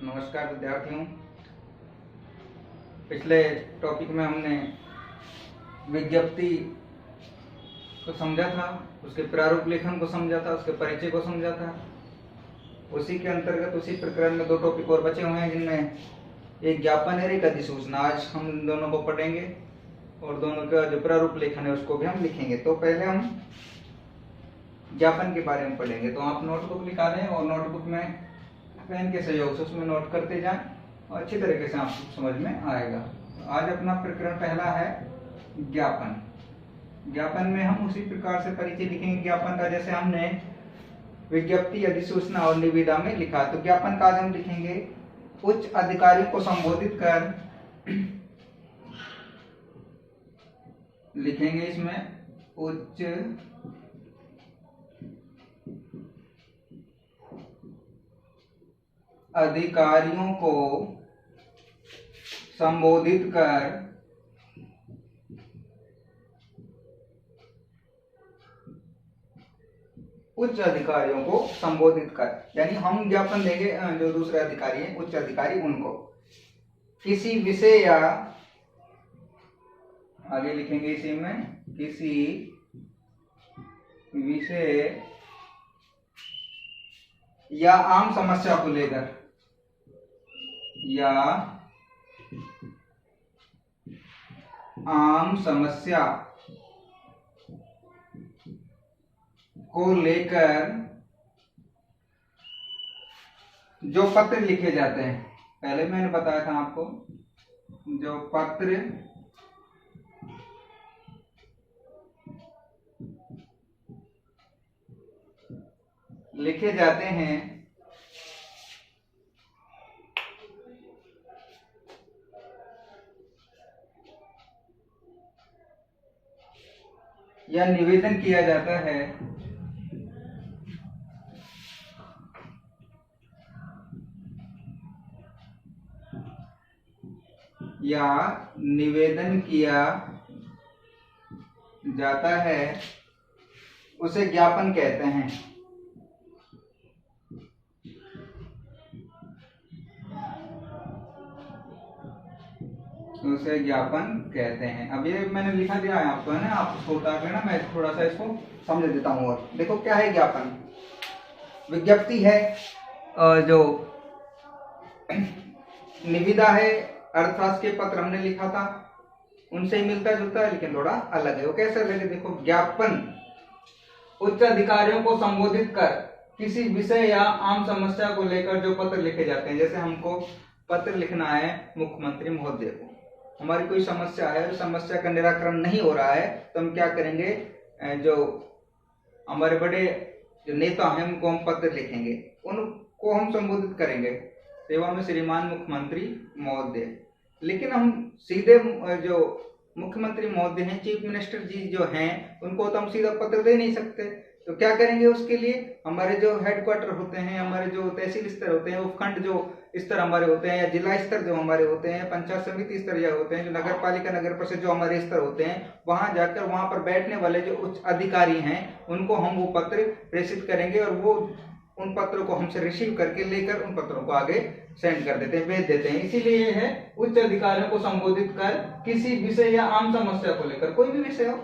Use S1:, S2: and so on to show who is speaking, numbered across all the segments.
S1: नमस्कार विद्यार्थियों। पिछले टॉपिक में हमने विज्ञप्ति को समझा था, उसके प्रारूप लेखन को समझा था, उसके परिचय को समझा था। उसी के अंतर्गत उसी प्रकरण में दो टॉपिक और बचे हुए हैं, जिनमें एक ज्ञापन और एक अधिसूचना। आज हम इन दोनों को पढ़ेंगे और दोनों का जो प्रारूप लेखन है उसको भी हम लिखेंगे। तो पहले हम ज्ञापन के बारे में पढ़ेंगे। तो आप नोटबुक निकालें और नोटबुक में पेन के सहयोग से उसमें नोट करते जाएं और अच्छी तरीके से आपको समझ में आएगा। तो आज अपना प्रकरण पहला है ज्ञापन। ज्ञापन में हम उसी प्रकार से परिचय लिखेंगे ज्ञापन का, जैसे हमने विज्ञप्ति, अधिसूचना और निविदा में लिखा। तो ज्ञापन का आज हम लिखेंगे उच्च अधिकारियों को संबोधित कर लिखेंगे इसमें उच्च अधिकारियों को संबोधित कर उच्च अधिकारियों को संबोधित कर, यानी हम ज्ञापन देंगे जो दूसरे अधिकारी हैं, उच्च अधिकारी, उनको किसी विषय या आगे लिखेंगे इसी में किसी विषय या आम समस्या को लेकर या आम समस्या को लेकर जो पत्र लिखे जाते हैं। पहले मैंने बताया था आपको, जो पत्र लिखे जाते हैं या निवेदन किया जाता है या निवेदन किया जाता है, उसे ज्ञापन कहते हैं। उसे ज्ञापन कहते हैं। अब ये मैंने लिखा दिया है आपको, है ना, आप उसको उतार लेना। मैं थोड़ा सा इसको समझ देता हूँ। और देखो क्या है ज्ञापन। विज्ञप्ति है और जो निविदा है, अर्थशास्त्र के पत्र हमने लिखा था, उनसे ही मिलता जुलता है लेकिन थोड़ा अलग है। वो कैसे अलग है? देखो, ज्ञापन उच्च अधिकारियों को संबोधित कर किसी विषय या आम समस्या को लेकर जो पत्र लिखे जाते हैं। जैसे हमको पत्र लिखना है मुख्यमंत्री महोदय को, हमारी कोई समस्या है, उस समस्या का निराकरण नहीं हो रहा है, तो हम क्या करेंगे, जो हमारे बड़े जो नेता हैं उनको हम पत्र लिखेंगे, उनको हम संबोधित करेंगे, सेवा में श्रीमान मुख्यमंत्री महोदय। लेकिन हम सीधे जो मुख्यमंत्री महोदय हैं, चीफ मिनिस्टर जी जो हैं, उनको तो हम सीधा पत्र दे नहीं सकते। तो क्या करेंगे उसके लिए? हमारे जो हेडक्वार्टर होते हैं, हमारे जो तहसील स्तर होते हैं, उपखंड जो स्तर हमारे होते हैं, या जिला स्तर जो हमारे होते हैं, पंचायत समिति स्तर या होते हैं, जो नगर पालिका, नगर परिषद जो हमारे स्तर होते हैं, वहां जाकर वहां पर बैठने वाले जो उच्च अधिकारी हैं उनको हम वो पत्र प्रेषित करेंगे और वो उन पत्रों को हमसे रिसीव करके लेकर उन पत्रों को आगे सेंड कर देते हैं, भेज देते हैं। इसीलिए ये है उच्च अधिकारियों को संबोधित कर किसी विषय या आम समस्या को लेकर। कोई भी विषय हो,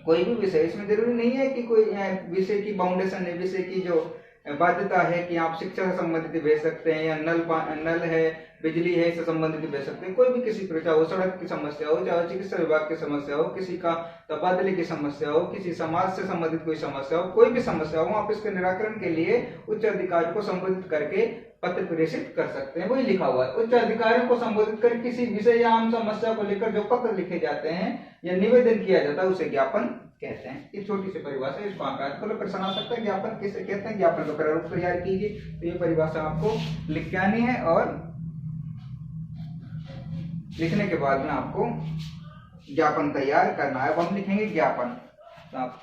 S1: कोई भी विषय, इसमें जरूरी नहीं है कि कोई विषय की बाउंडेशन है, विषय की जो बाध्यता है कि आप शिक्षा से संबंधित भेज सकते हैं, या नल है, बिजली है, इससे संबंधित भेज सकते हैं। कोई भी किसी प्रकार हो, सड़क की समस्या हो, चाहे चिकित्सा विभाग की समस्या हो, किसी का तबादले की समस्या हो, किसी समाज से संबंधित कोई समस्या हो, कोई भी समस्या हो, आप इसके निराकरण के लिए उच्च अधिकारी को संबोधित करके पत्र प्रेषित कर सकते हैं। वही लिखा हुआ है, उच्च अधिकारियों को संबोधित कर किसी विषय या आम समस्या को लेकर जो पत्र लिखे जाते हैं या निवेदन किया जाता है, उसे ज्ञापन कहते हैं। ये छोटी सी परिभाषा है, इसको आकार को प्रश्न आ सकता है, ज्ञापन किसे कहते हैं, ज्ञापन का प्रारूप तैयार कीजिए। तो ये परिभाषा आपको लिख के आनी है और लिखने के बाद में आपको ज्ञापन तैयार करना है। अब हम लिखेंगे ज्ञापन। तो आप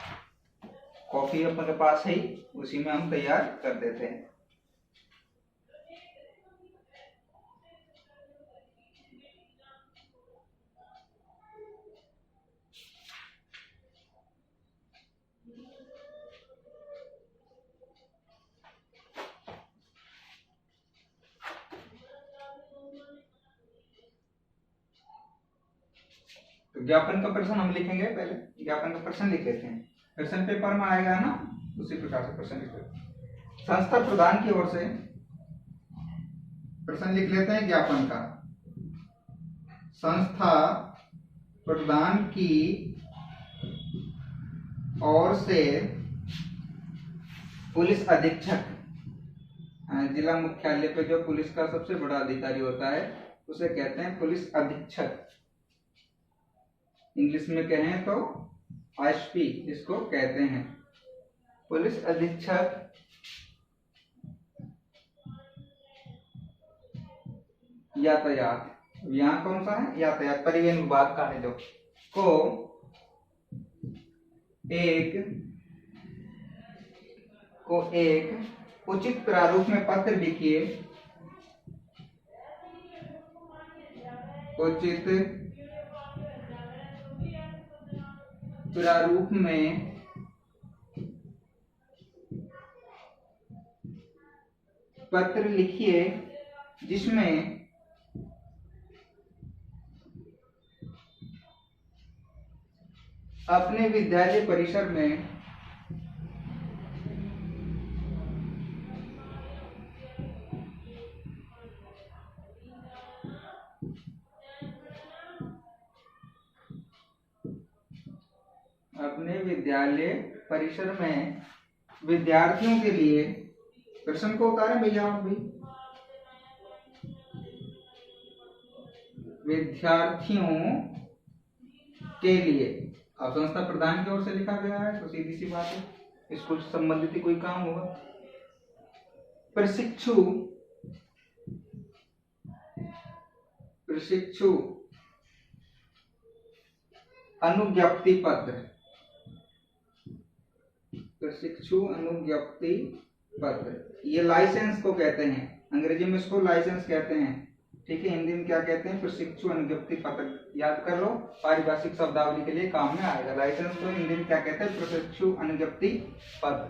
S1: कॉपी अपने पास है ही, उसी में हम तैयार कर देते हैं। तो ज्ञापन का प्रश्न हम लिखेंगे, पहले ज्ञापन का प्रश्न लिख लेते हैं, क्वेश्चन पेपर में आएगा ना, उसी प्रकार से प्रश्न लिख लेते हैं। संस्था प्रधान की ओर से प्रश्न लिख लेते हैं ज्ञापन का। संस्था प्रधान की ओर से पुलिस अधीक्षक, जिला मुख्यालय पे जो पुलिस का सबसे बड़ा अधिकारी होता है उसे कहते हैं पुलिस अधीक्षक। इंग्लिश में कहें तो एसपी इसको कहते हैं। पुलिस अधीक्षक यातायात, यहाँ कौन सा है, यातायात परिवहन विभाग का है जो, को एक उचित प्रारूप में पत्र लिखिए, उचित प्रारूप में पत्र लिखिए जिसमें अपने विद्यालय परिसर में विद्यार्थियों के लिए, प्रश्न को उतारें भैया आप भी, विद्यार्थियों के लिए, अब संस्था प्रधान की ओर से लिखा गया है तो सीधी सी बात है स्कूल से संबंधित ही कोई काम होगा। प्रशिक्षु अनुज्ञप्ति पत्र, प्रशिक्षु अनुज्ञप्ति पत्र, ये लाइसेंस को कहते हैं, अंग्रेजी में इसको लाइसेंस कहते हैं, ठीक है। हिंदी में क्या कहते हैं, प्रशिक्षु अनुज्ञप्ति पत्र, याद कर लो, पारिभाषिक शब्दावली के लिए काम में आएगा। लाइसेंस को हिंदी में क्या कहते हैं, प्रशिक्षु अनुज्ञप्ति पत्र,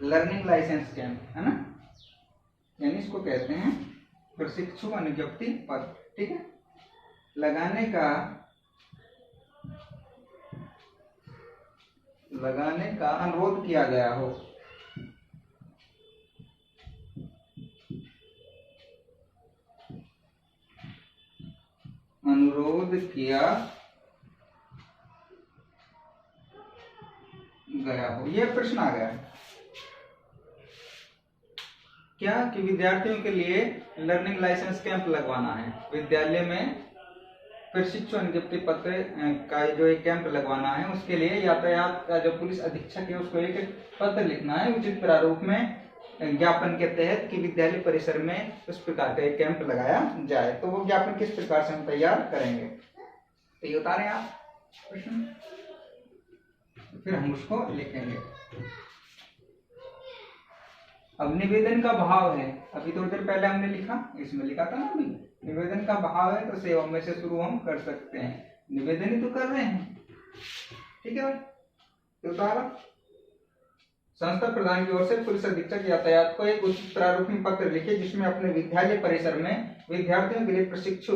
S1: लर्निंग लाइसेंस कैंप, है ना, यानी इसको कहते हैं प्रशिक्षु अनुज्ञप्ति पत्र, ठीक है। लगाने का अनुरोध किया गया हो, अनुरोध किया गया हो, ये प्रश्न आ गया क्या कि विद्यार्थियों के लिए लर्निंग लाइसेंस कैंप लगवाना है, विद्यालय में प्रशिक्षु अनुज्ञप्ति पत्र का जो एक कैंप लगवाना है, उसके लिए यातायात का जो पुलिस अधीक्षक है उसको एक पत्र लिखना है उचित प्रारूप में ज्ञापन के तहत कि विद्यालय परिसर में उस प्रकार का एक कैंप लगाया जाए। तो वो ज्ञापन किस प्रकार से हम तैयार करेंगे, तो ये उतारें आप प्रश्न, फिर हम उसको लिखेंगे। अब निवेदन का भाव है, अभी थोड़ी देर पहले हमने लिखा, इसमें लिखा था ना अभी, निवेदन का भाव है तो सेवा में से शुरू हम कर सकते हैं, निवेदन ही तो कर रहे हैं, ठीक है भाई। तो उतारा, संस्था प्रधान की ओर से पुलिस अधीक्षक यातायात को एक उचित प्रारूप में पत्र लिखे जिसमें अपने विद्यालय परिसर में विद्यार्थियों के लिए प्रशिक्षु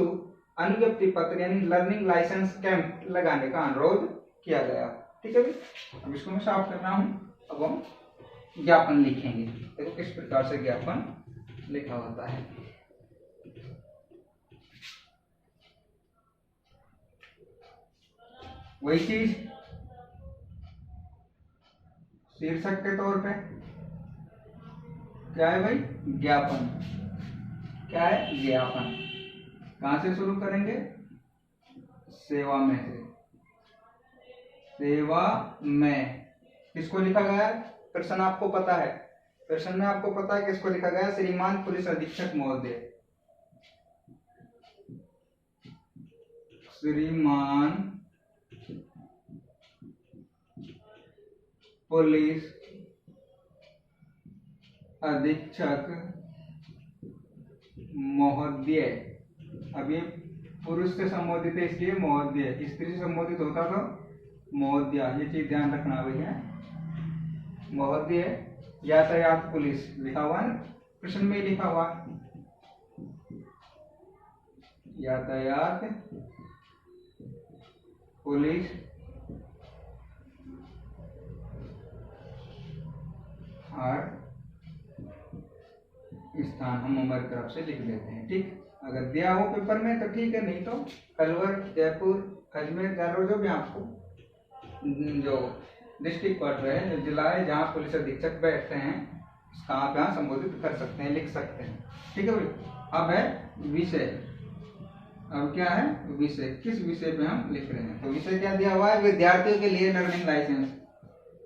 S1: अनुज्ञप्ति पत्र यानी लर्निंग लाइसेंस कैंप लगाने का अनुरोध किया गया, ठीक है भाई। अब इसको मैं साफ कर रहा हूँ, अब हम ज्ञापन लिखेंगे। देखो किस प्रकार से ज्ञापन लिखा होता है। वही चीज शीर्षक के तौर पे क्या है भाई, ज्ञापन, क्या है, ज्ञापन। कहां से शुरू करेंगे, सेवा में से, सेवा में किसको लिखा गया है, प्रश्न आपको पता है, प्रश्न में आपको पता है किसको लिखा गया, श्रीमान पुलिस अधीक्षक महोदय, श्रीमान पुलिस अधीक्षक महोदय। अब ये पुरुष से संबोधित है इसलिए महोदय, स्त्री से संबोधित होता तो महोदय, ये चीज ध्यान रखना भैया। महोदय यातायात पुलिस लिखा हुआ है, प्रश्न में लिखा हुआ, यातायात पुलिस हर स्थान हम हमारी तरफ से लिख देते हैं। ठीक, अगर दिया हो पेपर में तो ठीक है, नहीं तो अलवर, जयपुर, अजमेर, जालौर, जो भी आपको जो डिस्ट्रिक्ट क्वार्टर है, जो जिला है जहाँ पुलिस अधीक्षक बैठते हैं, कहाँ पे संबोधित कर सकते हैं, लिख सकते हैं। ठीक है भाई। अब है विषय। अब क्या है विषय, किस विषय पे हम लिख रहे हैं? तो विषय क्या दिया हुआ है? विद्यार्थियों के लिए लर्निंग लाइसेंस।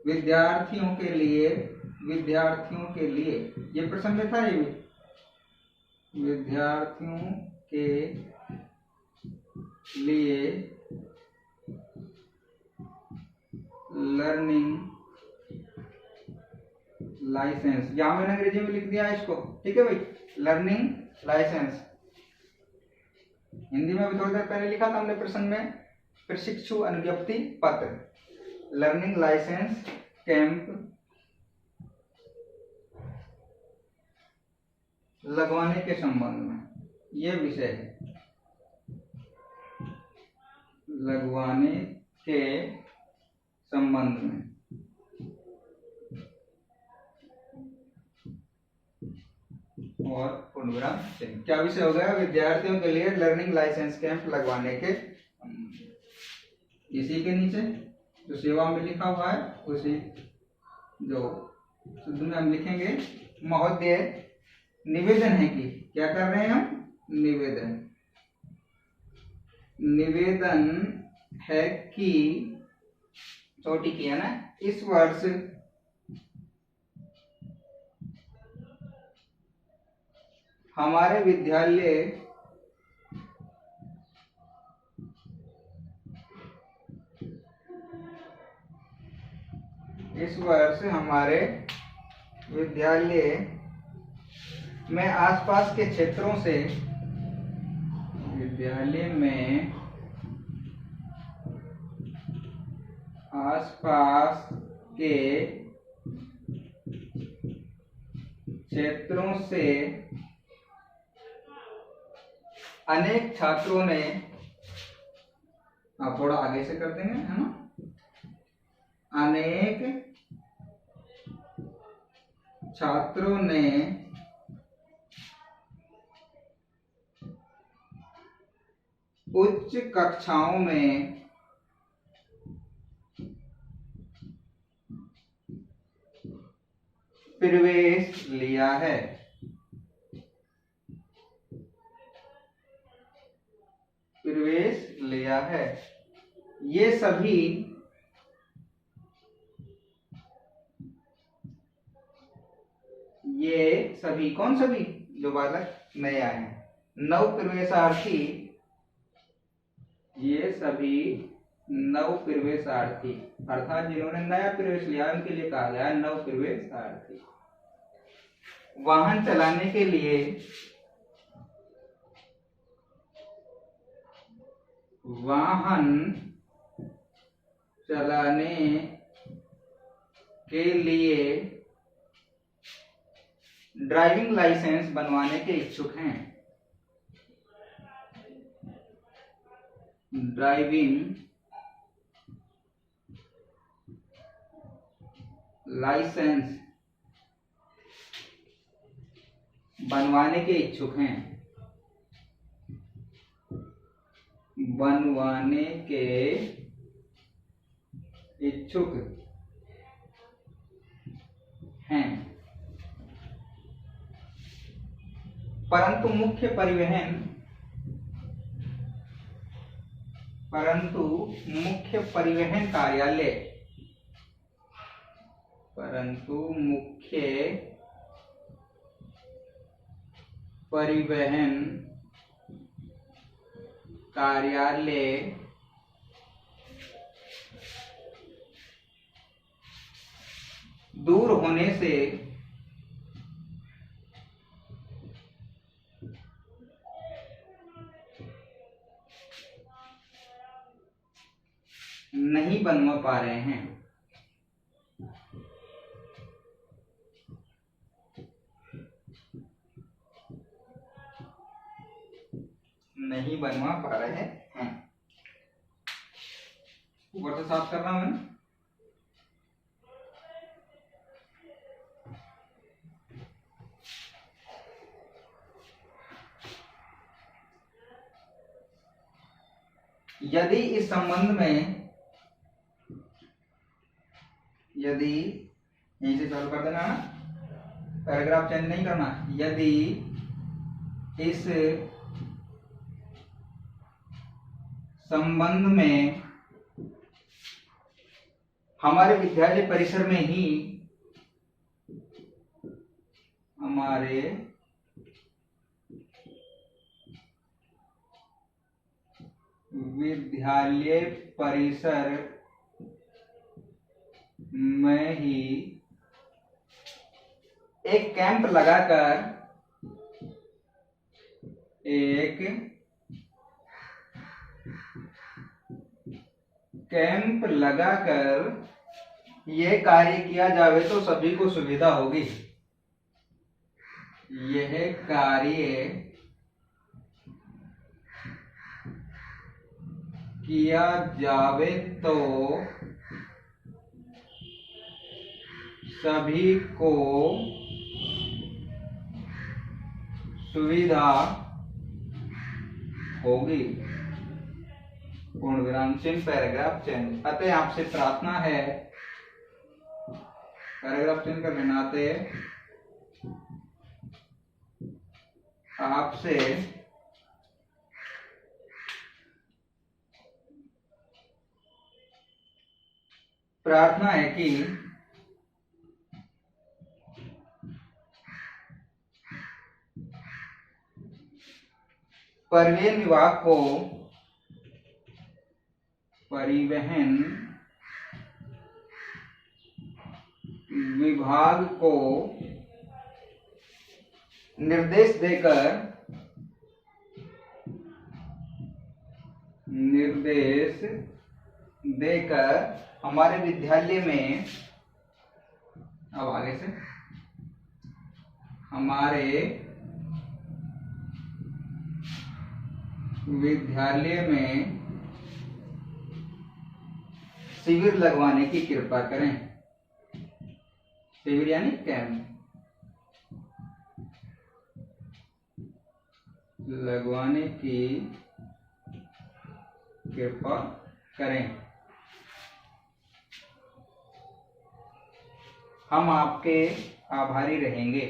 S1: विद्यार्थियों के लिए, विद्यार्थियों के लिए, ये प्रश्न में था, ये विद्यार्थियों के लिए लर्निंग लाइसेंस, यहां मैंने अंग्रेजी में लिख दिया है इसको। ठीक है भाई, लर्निंग लाइसेंस। हिंदी में भी थोड़ी देर पहले लिखा था हमने प्रश्न में, प्रशिक्षु अनुज्ञप्ति पत्र, लर्निंग लाइसेंस कैंप लगवाने के संबंध में, ये विषय है, लगवाने के संबंध में। और पूर्णविराम चिन्ह। क्या विषय हो गया? विद्यार्थियों के लिए लर्निंग लाइसेंस कैंप लगवाने के। इसी के नीचे जो सेवा में लिखा हुआ है, उसी जो शुद्ध में हम लिखेंगे, महोदय निवेदन है कि, क्या कर रहे हैं हम? निवेदन, निवेदन है कि, छोटी की है ना, इस वर्ष हमारे विद्यालय इस वर्ष हमारे विद्यालय में आसपास के क्षेत्रों से, विद्यालय में आसपास के क्षेत्रों से अनेक छात्रों ने, आप थोड़ा आगे से कर देंगे, है ना, अनेक छात्रों ने उच्च कक्षाओं में प्रवेश लिया है। प्रवेश लिया है। ये सभी कौन सभी? जो बालक नए आए हैं, नव प्रवेशार्थी, ये सभी नव प्रवेशार्थी, अर्थात जिन्होंने नया प्रवेश लिया, उनके लिए कहा गया नव प्रवेशार्थी। वाहन चलाने के लिए, वाहन चलाने के लिए ड्राइविंग लाइसेंस बनवाने के इच्छुक हैं। ड्राइविंग लाइसेंस बनवाने के इच्छुक हैं। बनवाने के इच्छुक हैं, परंतु मुख्य परिवहन कार्यालय, परंतु मुख्य परिवहन कार्यालय दूर होने से नहीं बनवा पा रहे हैं। नहीं बनवा पा रहे हैं। ऊपर से साफ कर रहा हूं मैंने। यदि इस संबंध में, यदि यहीं से चालू कर देना ना, पैराग्राफ चेंज नहीं करना। यदि इस संबंध में हमारे विद्यालय परिसर में ही, हमारे विद्यालय परिसर में ही एक कैंप लगाकर, एक कैंप लगाकर यह कार्य किया जावे तो सभी को सुविधा होगी। यह कार्य किया जावे तो सभी को सुविधा होगी। पूर्ण विराम चिन्ह, पैराग्राफ चेंज। अतः आपसे प्रार्थना है, पैराग्राफ चेंज कर लेना। अतः आपसे प्रार्थना है कि परिवहन विभाग को, परिवहन विभाग को निर्देश देकर हमारे विद्यालय में, अब आगे से, हमारे विद्यालय में शिविर लगवाने की कृपा करें। शिविर यानी कैंप लगवाने की कृपा करें। हम आपके आभारी रहेंगे।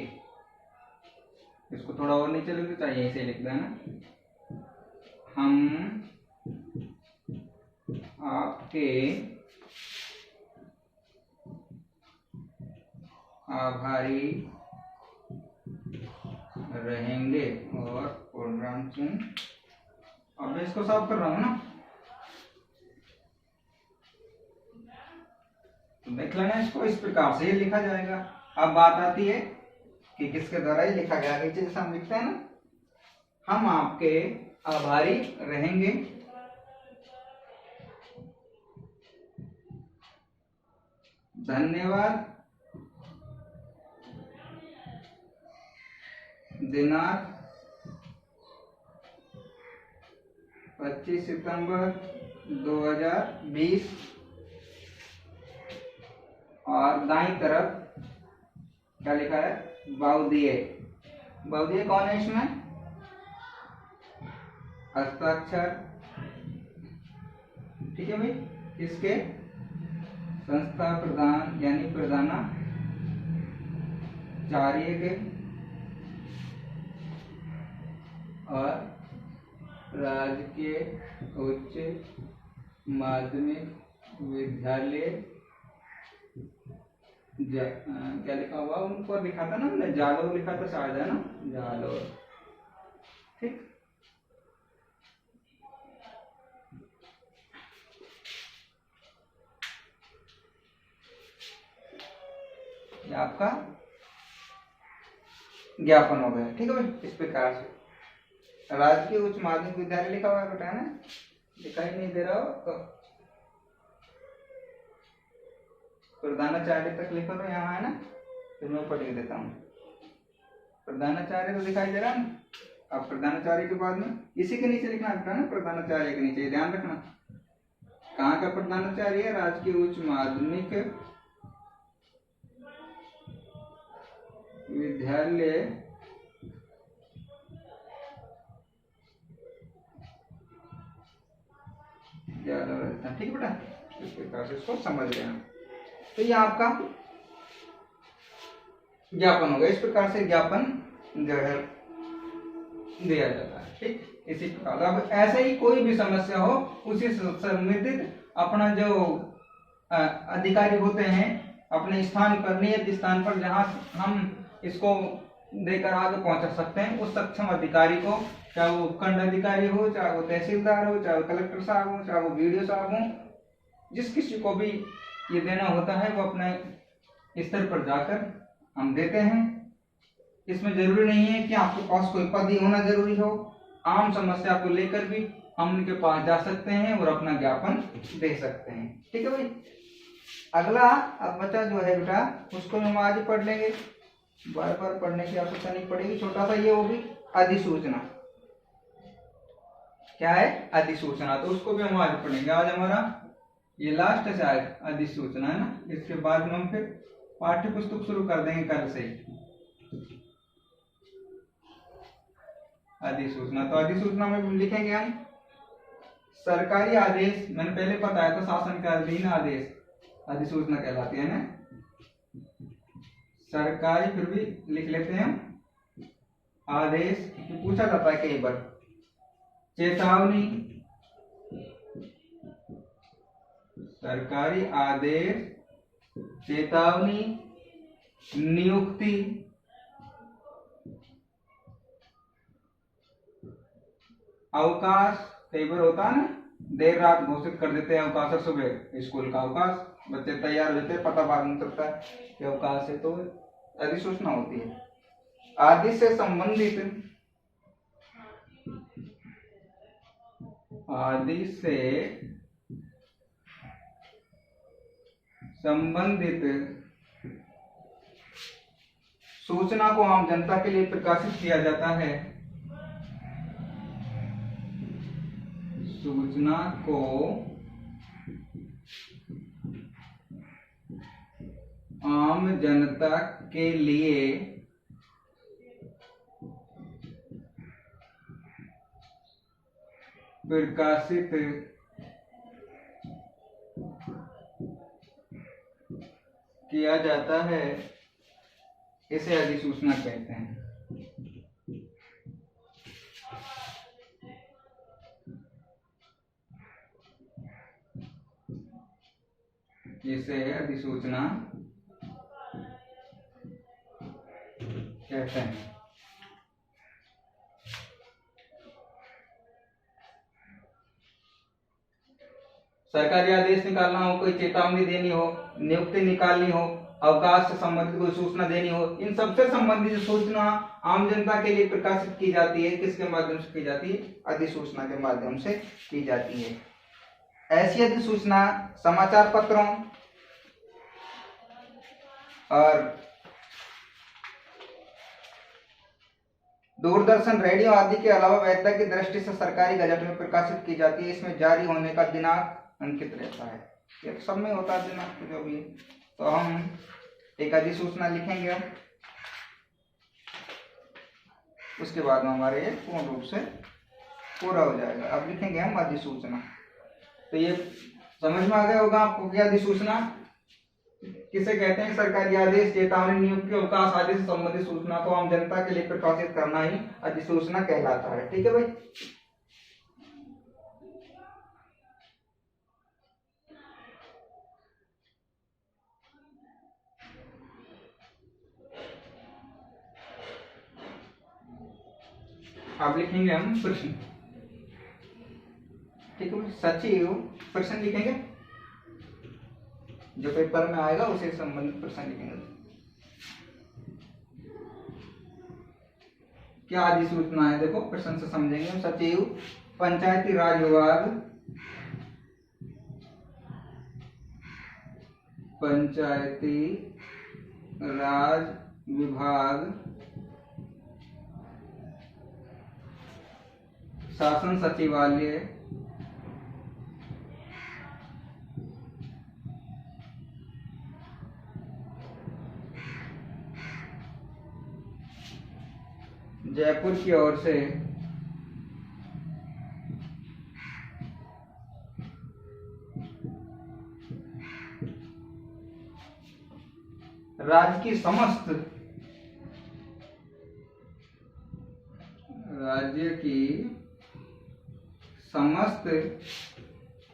S1: इसको थोड़ा और नीचे लिख देता, यहीं से लिख देना। हम आपके आभारी रहेंगे। और पूर्णविराम चिन्ह। अब मैं इसको साफ कर रहा हूं ना, तो देख लेना इसको। इस प्रकार से ये लिखा जाएगा। अब बात आती है कि किसके द्वारा ये लिखा गया। नीचे जैसे हम लिखते हैं ना, हम आपके आभारी रहेंगे धन्यवाद। दिनांक 25 सितंबर 2020। और दाईं तरफ क्या लिखा है? बाउदिये। बाउदिये कौन है इसमें? हस्ताक्षर। ठीक है भाई। किसके? संस्था प्रधान यानी प्रधानाचार्य के और राजकीय उच्च माध्यमिक विद्यालय क्या लिखा हुआ उनको लिखा था ना हमने, जालोर लिखा था शायद, है ना, जालोर। ठीक। ये आपका ज्ञापन हो गया। ठीक है भाई। इस प्रकार से राजकीय उच्च माध्यमिक विद्यालय लिखा हुआ है बेटा, ना दिखाई नहीं दे रहा हो तो प्रधानाचार्य तक लिखो तो यहाँ है ना, फिर मैं ऊपर लिख देता हूँ। प्रधानाचार्य तो दिखाई दे रहा है ना, अब प्रधानाचार्य के बाद में इसी के नीचे लिखना है ना, प्रधानाचार्य के नीचे, ध्यान रखना। कहाँ का प्रधानाचार्य है? राजकीय उच्च माध्यमिक विद्यालय ठीक है बेटा, इस प्रकार से इसको समझ लेना। तो ये आपका ज्ञापन होगा। इस प्रकार से ज्ञापन जो है दिया जाता है। ठीक, इसी प्रकार अब ऐसे ही कोई भी समस्या हो, उसी से संबंधित अपना जो अधिकारी होते हैं अपने स्थान पर, नियत स्थान पर जहां हम इसको देकर आगे पहुंचा सकते हैं, उस सक्षम अधिकारी को, चाहे वो उपखंड अधिकारी हो, चाहे वो तहसीलदार हो, चाहे वो कलेक्टर साहब हो, चाहे वो वीडियो साहब हो, जिस किसी को भी ये देना होता है वो अपने स्तर पर जाकर हम देते हैं। इसमें जरूरी नहीं है कि आपके पास कोई पद ही होना जरूरी हो, आम समस्या को लेकर भी हम उनके पास जा सकते हैं और अपना ज्ञापन दे सकते हैं। ठीक है भाई। अगला अब बचा जो है बेटा, उसको हम आज पढ़ लेंगे, बार बार पढ़ने की आवश्यकता नहीं पड़ेगी। छोटा सा ये, वो भी अधिसूचना। क्या है? अधिसूचना। तो उसको भी हम आज पढ़ेंगे। आज हमारा ये लास्ट है शायद, अधिसूचना है ना। इसके बाद में हम फिर पाठ्य पुस्तक शुरू कर देंगे कल से। अधिसूचना, तो अधिसूचना में लिखेंगे हम सरकारी आदेश। मैंने पहले बताया था शासन के अधीन आदेश अधिसूचना कहलाती है ना। सरकारी, फिर भी लिख लेते हैं हम आदेश, क्योंकि पूछा जाता है कई बार। चेतावनी, सरकारी आदेश, चेतावनी, नियुक्ति, अवकाश। कई बार होता है ना, देर रात घोषित कर देते हैं अवकाश, सुबह स्कूल का अवकाश, बच्चे तैयार होते हैं, पता बाद में चलता है कि अवकाश है, तो अधिसूचना होती है। आदि से संबंधित, आदि से संबंधित सूचना को आम जनता के लिए प्रकाशित किया जाता है। सूचना को आम जनता के लिए प्रकाशित किया जाता है, इसे अधिसूचना कहते हैं। इसे अधिसूचना कहते हैं। सरकारी आदेश निकालना हो, कोई चेतावनी देनी हो, नियुक्ति निकालनी हो, अवकाश से संबंधित कोई सूचना देनी हो, इन सबसे संबंधित सूचना आम जनता के लिए प्रकाशित की जाती है। किसके माध्यम से की जाती है? अधिसूचना के माध्यम से की जाती है। ऐसी अधिसूचना समाचार पत्रों और दूरदर्शन, रेडियो आदि के अलावा वैधता की दृष्टि से सरकारी गजट में प्रकाशित की जाती है। इसमें जारी होने का दिनांक अंकित रहता है। ये सब में होता है दिनांक जो भी। तो हम एक अधिसूचना लिखेंगे, उसके बाद में हमारे ये पूर्ण रूप से पूरा हो जाएगा। अब लिखेंगे हम अधिसूचना। तो ये समझ में आ गया होगा आपको कि अधिसूचना किसे कहते हैं? सरकारी आदेश, चेतावनी, नियुक्ति, अवकाश आदि से संबंधित सूचना को आम जनता के लिए प्रकाशित करना ही अधिसूचना कहलाता है। ठीक है भाई। अब लिखेंगे हम प्रश्न। ठीक है, सचिव प्रश्न लिखेंगे, जो पेपर में आएगा उसे संबंधित प्रश्न लिखेंगे। क्या अधिसूचना है? देखो प्रश्न से समझेंगे हम। सचिव पंचायती राज विभाग, पंचायती राज विभाग शासन सचिवालय जयपुर की ओर से राज्य की समस्त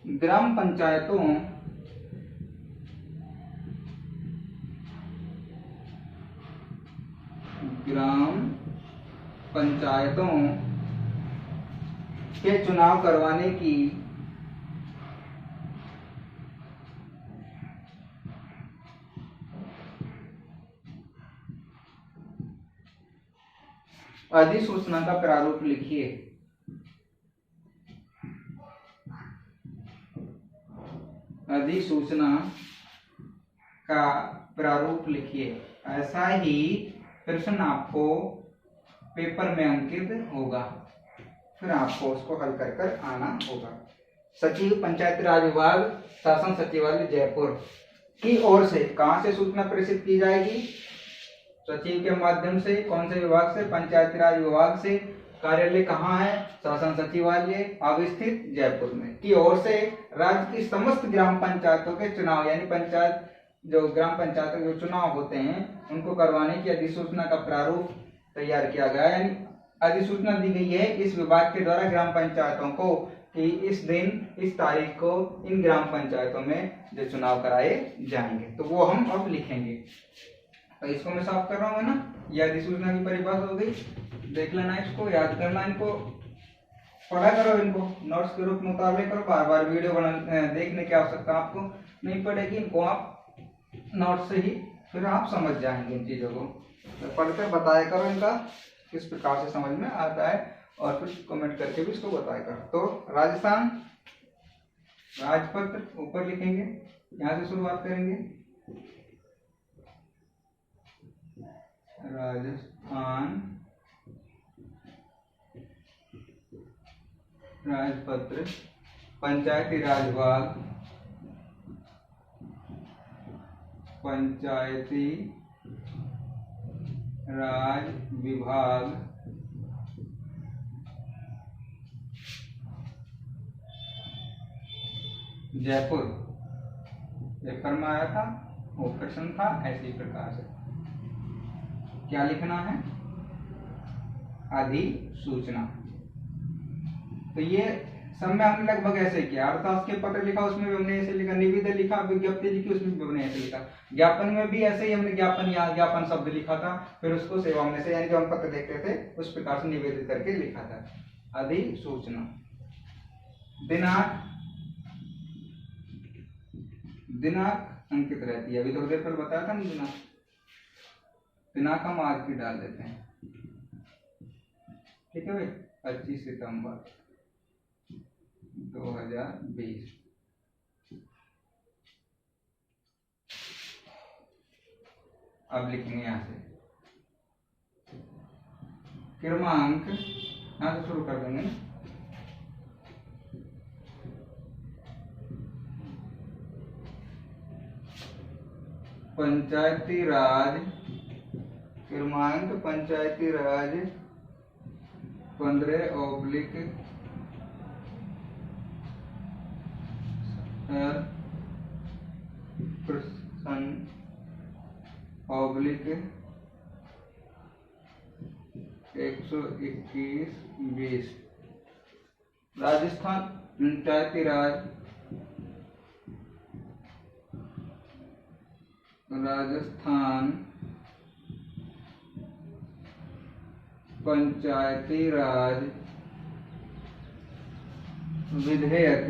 S1: ग्राम पंचायतों के चुनाव करवाने की अधिसूचना का प्रारूप लिखिए। अधिसूचना का प्रारूप लिखिए। ऐसा ही प्रश्न आपको पेपर में अंकित होगा, फिर आपको उसको हल कर कर आना होगा। सचिव पंचायती राज विभाग शासन सचिवालय जयपुर की ओर से कहां से सूचना प्रेषित की जाएगी? सचिव के माध्यम से। कौन से विभाग से? पंचायती राज विभाग से। कार्यालय कहाँ है? शासन सचिवालय अवस्थित जयपुर में। की ओर से राज्य की समस्त ग्राम पंचायतों के चुनाव, यानी पंचायत जो ग्राम पंचायतों के चुनाव होते हैं उनको करवाने की अधिसूचना का प्रारूप तैयार किया गया। यानी अधिसूचना दी गई है इस विभाग के द्वारा ग्राम पंचायतों को कि इस दिन इस तारीख को इन ग्राम पंचायतों में जो चुनाव कराए जाएंगे, तो वो हम अब लिखेंगे। तो इसको मैं साफ कर रहा हूँ ना, यह अधिसूचना की परिभाषा हो गई। देख लेना, इसको याद करना, इनको पढ़ा करो, इनको नोट्स के रूप में उतार ले करो। बार बार वीडियो देखने की आवश्यकता आपको नहीं पड़ेगी। इनको आप नोट से ही फिर आप समझ जाएंगे इन चीजों को। तो पढ़कर बताया करो इनका किस प्रकार से समझ में आता है, और कुछ कमेंट करके भी इसको बताया करो। तो राजस्थान राजपत्र ऊपर लिखेंगे, यहाँ से शुरुआत करेंगे। राजस्थान राजपत्र पंचायती राज विभाग, पंचायती राज विभाग जयपुर। पेपर में आया था, वो प्रश्न था ऐसी प्रकार से। क्या लिखना है? अधिसूचना। तो ये सब में हमने लगभग ऐसे किया। अर्थशास्त्र पत्र लिखा, उसमें भी हमने ऐसे लिखा। निविदा लिखा, विज्ञप्ति लिखी, उसमें भी हमने ऐसे लिखा। ज्ञापन में भी ऐसे ही हमने ज्ञापन, यहाँ ज्ञापन शब्द लिखा था, फिर उसको सेवा में से, यानी जो हम पत्र देखते थे उस प्रकार से निवेदित करके लिखा था। अधिसूचना। दिनांक अंकित रहती है। अभी थोड़ी देर पहले बताया था ना, दिनांक हम आज की डाल देते हैं। ठीक है भाई, 25 सितंबर 2020। अब लिखेंगे यहाँ से क्रमांक, यहाँ से शुरू कर देंगे। पंचायती राज क्रमांक, पंचायती राज 15/2020 राजस्थान पंचायती राज, राजस्थान पंचायती राज विधेयक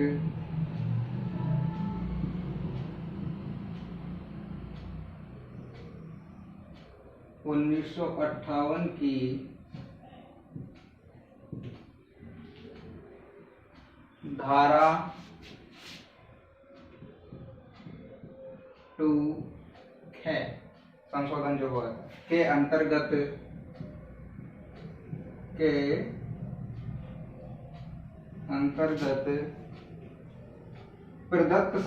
S1: 1958 की धारा 2 है, संशोधन जो हुआ के अंतर्गत प्रदत्त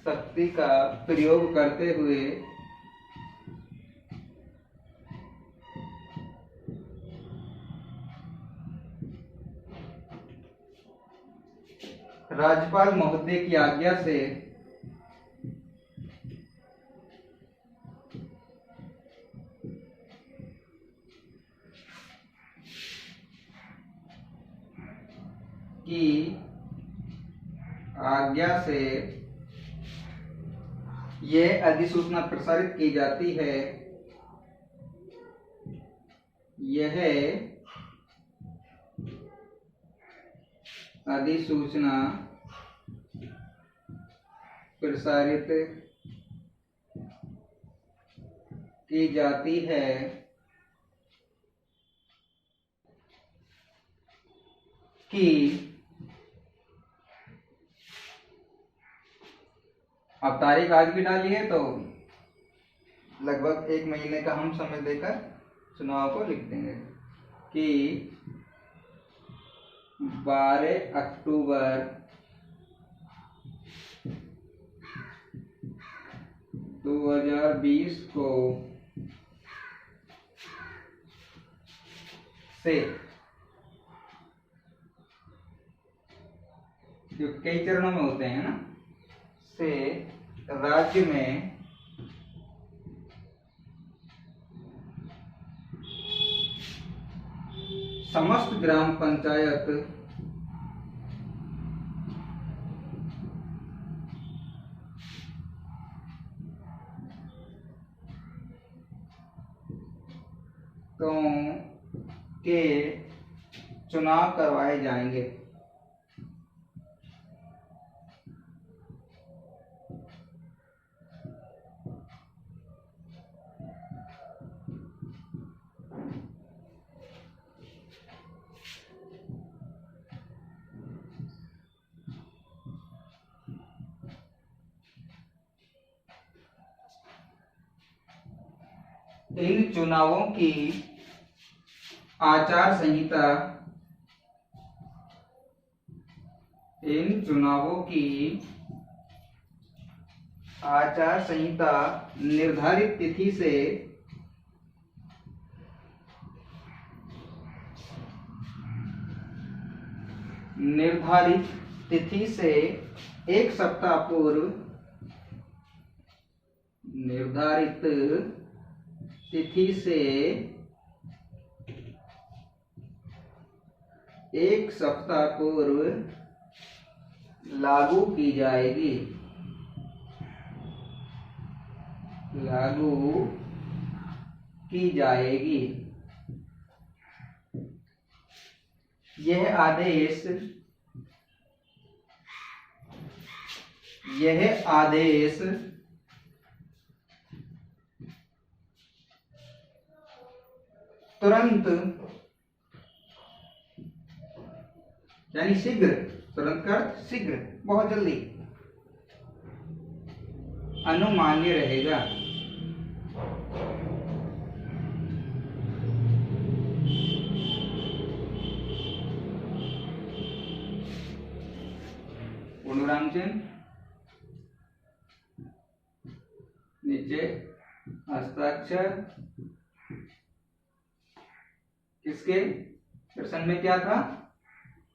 S1: शक्ति का प्रयोग करते हुए राज्यपाल महोदय की आज्ञा से यह अधिसूचना प्रसारित की जाती है। यह अधिसूचना प्रसारित की जाती है कि अब तारीख आज की डाली है तो लगभग 1 महीने का हम समय देकर चुनाव को लिख देंगे कि 12 अक्टूबर 2020 को से, जो कई चरणों में होते हैं ना, से राज्य में समस्त ग्राम पंचायत के चुनाव करवाए जाएंगे। इन चुनावों की आचार संहिता निर्धारित तिथि से एक सप्ताह पूर्व लागू की जाएगी। यह आदेश तुरंत, यानी शीघ्र, तुरंत का शीघ्र, बहुत जल्दी अनुमान्य रहेगा। पूर्णविराम चिन्ह, नीचे हस्ताक्षर, किसके? प्रश्न में क्या था?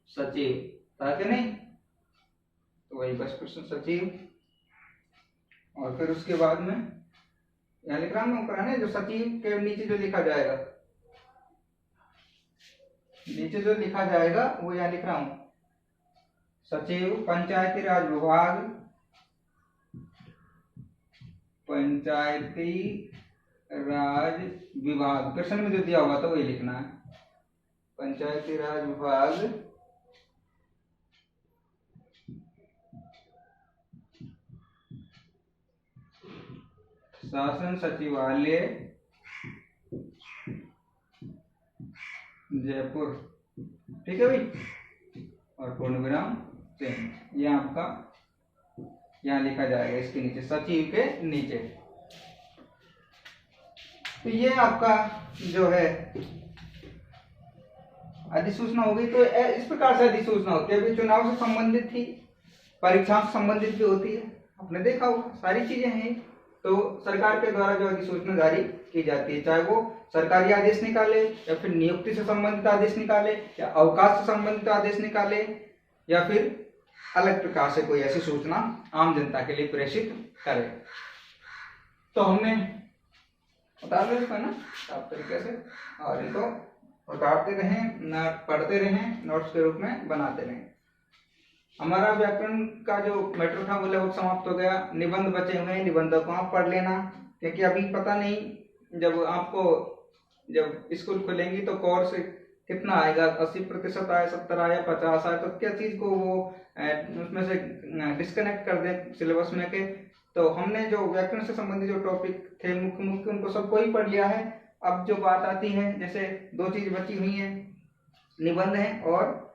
S1: सचिव था कि नहीं? तो वही बस प्रश्न सचिव, और फिर उसके बाद में यहाँ लिख रहा हूं ऊपर, जो सचिव के नीचे जो लिखा जाएगा वो यहाँ लिख रहा हूं, सचिव पंचायती राज विभाग, प्रश्न में जो दिया हुआ था वही लिखना है, पंचायती राज विभाग शासन सचिवालय जयपुर। ठीक है भाई, और पूर्णविराम चिन्ह, ये आपका यहाँ लिखा जाएगा, इसके नीचे, सचिव के नीचे। तो ये आपका जो है अधिसूचना होगी। तो इस प्रकार से अधिसूचना होती है। अभी चुनाव से संबंधित थी, परीक्षा से संबंधित भी होती है, आपने देखा होगा, सारी चीजें हैं। तो सरकार के द्वारा जो अधिसूचना जारी की जाती है, चाहे वो सरकारी आदेश निकाले या फिर नियुक्ति से संबंधित आदेश निकाले या अवकाश से संबंधित आदेश निकाले या फिर अलग प्रकार से कोई ऐसी सूचना आम जनता के लिए प्रेषित करे। तो हमने बता दिया इसको ना साफ तरीके से, और इनको उतारते रहें, पढ़ते रहें, नोट्स के रूप में बनाते रहें। हमारा व्याकरण का जो मैटर था वो लगभग समाप्त हो गया। निबंध बचे हुए हैं, निबंधों को आप पढ़ लेना, क्योंकि अभी पता नहीं जब आपको जब स्कूल खुलेंगी तो कोर्स कितना आएगा, 80% आए, 70 आए, 50 आए, तो क्या चीज को वो उसमें से डिस्कनेक्ट कर दे सिलेबस में के। तो हमने जो व्याकरण से संबंधित जो टॉपिक थे मुख्य मुख्य उनको सबको ही पढ़ लिया है। अब जो बात आती है, जैसे दो चीज बची हुई हैं, निबंध है और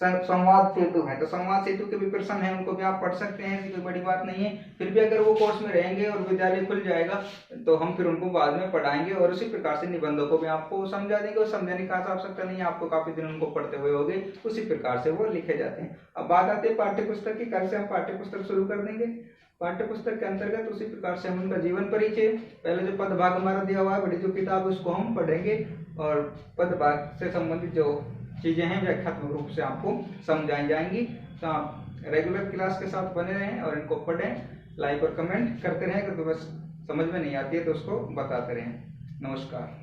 S1: संवाद सेतु है। तो संवाद सेतु के भी प्रश्न है, उनको भी आप पढ़ सकते हैं, कोई बड़ी बात नहीं है। फिर भी अगर वो कोर्स में रहेंगे और विद्यालय खुल जाएगा तो हम फिर उनको बाद में पढ़ाएंगे, और उसी प्रकार से निबंधों को भी आपको समझा देंगे। और समझाने का आवश्यकता नहीं है, आपको काफी दिन उनको पढ़ते हुए होंगे, उसी प्रकार से वो लिखे जाते हैं। अब बात आती है पाठ्य पुस्तक की। कल से हम पाठ्य पुस्तक शुरू कर देंगे। पाठ्य पुस्तक के अंतर्गत उसी प्रकार से हम उनका जीवन परिचय, पहले जो पद भाग हमारा दिया हुआ है, बड़ी जो किताब है उसको हम पढ़ेंगे, और पद भाग से संबंधित जो चीजें हैं व्याख्यात्मक रूप से आपको समझाई जाएंगी। तो आप रेगुलर क्लास के साथ बने रहें और इनको पढ़ें, लाइक और कमेंट करते रहें। अगर बस समझ में नहीं आती है तो उसको बताते रहें। नमस्कार।